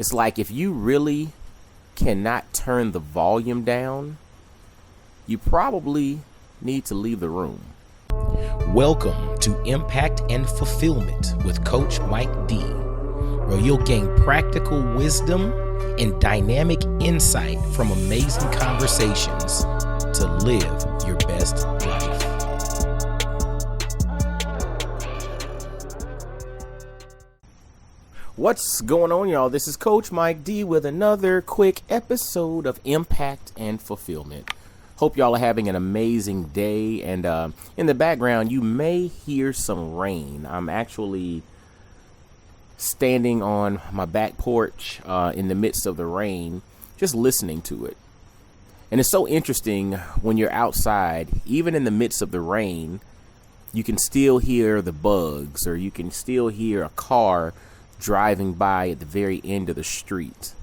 It's like if you really cannot turn the volume down, you probably need to leave the room. Welcome to Impact and Fulfillment with Coach Mike D, where you'll gain practical wisdom and dynamic insight from amazing conversations to live your best life. What's going on, y'all? This is Coach Mike D with another quick episode of Impact and Fulfillment. Hope y'all are having an amazing day. And in the background, you may hear some rain. I'm actually standing on my back porch in the midst of the rain, just listening to it. And it's so interesting when you're outside, even in the midst of the rain, you can still hear the bugs, or you can still hear a car driving by at the very end of the street.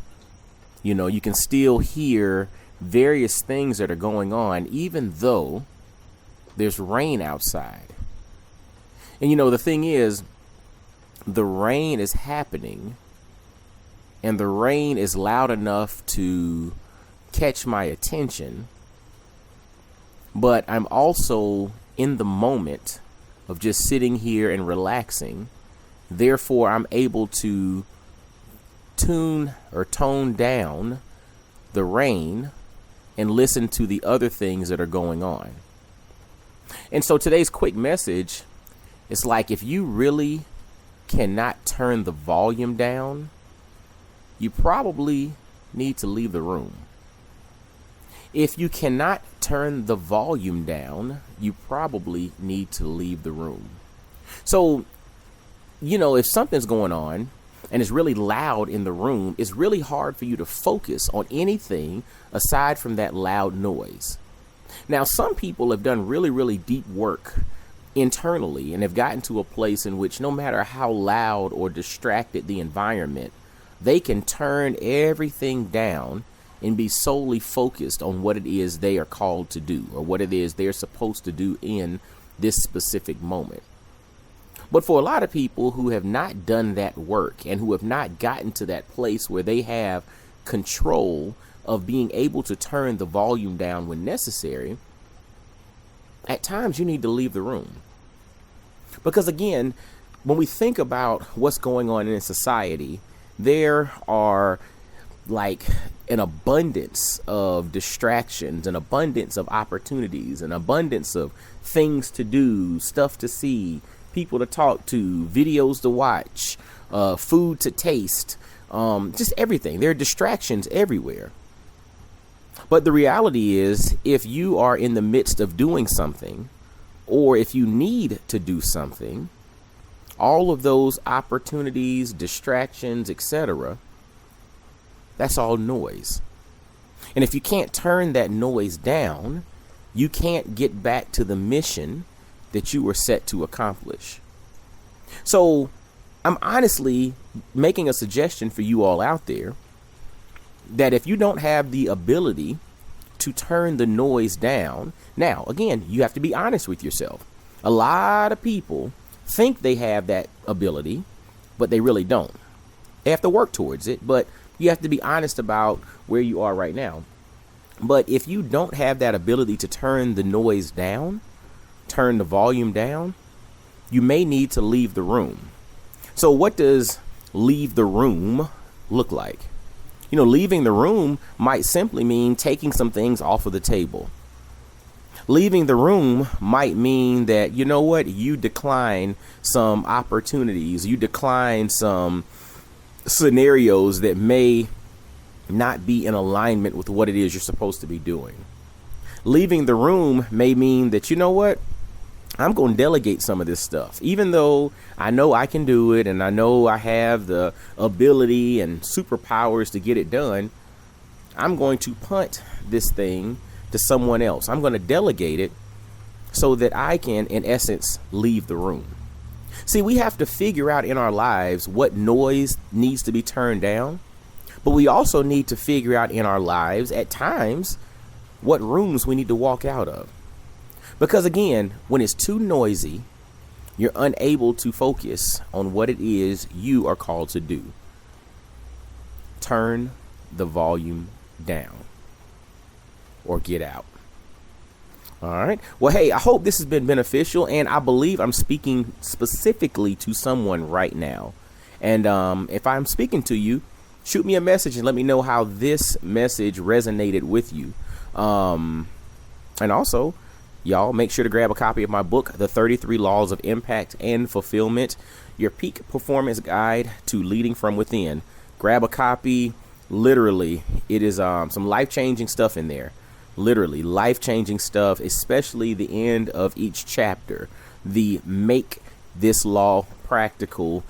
You know, you can still hear various things that are going on, even though there's rain outside. And you know, the thing is, the rain is happening, and the rain is loud enough to catch my attention, but I'm also in the moment of just sitting here and relaxing. Therefore, I'm able to tone down the rain and listen to the other things that are going on. And so today's quick message is like, if you really cannot turn the volume down, you probably need to leave the room. If you cannot turn the volume down, you probably need to leave the room. So, you know, if something's going on and it's really loud in the room, it's really hard for you to focus on anything aside from that loud noise. Now, some people have done really, really deep work internally and have gotten to a place in which no matter how loud or distracted the environment, they can turn everything down and be solely focused on what it is they are called to do, or what it is they're supposed to do in this specific moment. But for a lot of people who have not done that work and who have not gotten to that place where they have control of being able to turn the volume down when necessary, at times you need to leave the room. Because again, when we think about what's going on in society, there are like an abundance of distractions, an abundance of opportunities, an abundance of things to do, stuff to see, people to talk to, videos to watch, food to taste, just everything. There are distractions everywhere. But the reality is, if you are in the midst of doing something, or if you need to do something, all of those opportunities, distractions, etc., that's all noise. And if you can't turn that noise down, you can't get back to the mission that you were set to accomplish. So I'm honestly making a suggestion for you all out there that if you don't have the ability to turn the noise down, now, again, you have to be honest with yourself. A lot of people think they have that ability, but they really don't. They have to work towards it, but you have to be honest about where you are right now. But if you don't have that ability to turn the noise down, turn the volume down, you may need to leave the room. So what does leave the room look like? You know, leaving the room might simply mean taking some things off of the table. Leaving the room might mean that, you know what, you decline some opportunities, you decline some scenarios that may not be in alignment with what it is you're supposed to be doing. Leaving the room may mean that, you know what, I'm going to delegate some of this stuff. Even though I know I can do it and I know I have the ability and superpowers to get it done, I'm going to punt this thing to someone else. I'm going to delegate it so that I can, in essence, leave the room. See, we have to figure out in our lives what noise needs to be turned down, but we also need to figure out in our lives at times what rooms we need to walk out of. Because again, when it's too noisy, you're unable to focus on what it is you are called to do. turn the volume down or get out. All right. Well, hey, I hope this has been beneficial, and I believe I'm speaking specifically to someone right now. And if I'm speaking to you, shoot me a message and let me know how this message resonated with you. And also, y'all, make sure to grab a copy of my book, The 33 Laws of Impact and Fulfillment, your peak performance guide to leading from within. Grab a copy. Literally, it is some life-changing stuff in there. Literally life-changing stuff, especially the end of each chapter. The make this law practical,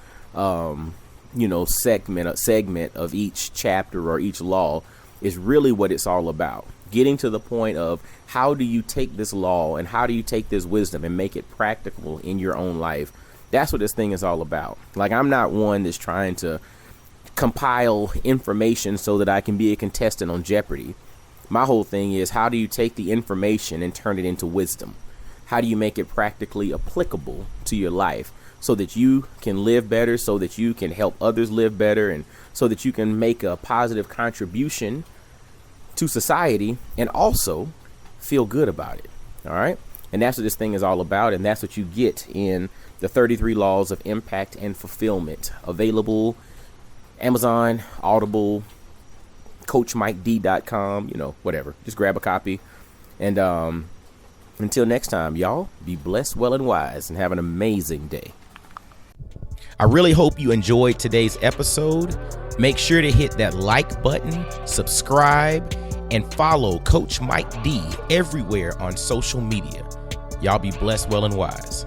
segment of each chapter or each law is really what it's all about. Getting to the point of how do you take this law and how do you take this wisdom and make it practical in your own life. That's what this thing is all about. Like, I'm not one that's trying to compile information so that I can be a contestant on Jeopardy. My whole thing is, how do you take the information and turn it into wisdom? How do you make it practically applicable to your life so that you can live better, so that you can help others live better, and so that you can make a positive contribution to society and also feel good about it. All right. And that's what this thing is all about. And that's what you get in the 33 Laws of Impact and Fulfillment, available Amazon, Audible, CoachMikeD.com, whatever. Just grab a copy. And until next time, y'all, be blessed, well, and wise, and have an amazing day. I really hope you enjoyed today's episode. Make sure to hit that like button, subscribe, and follow Coach Mike D everywhere on social media. Y'all be blessed, well, and wise.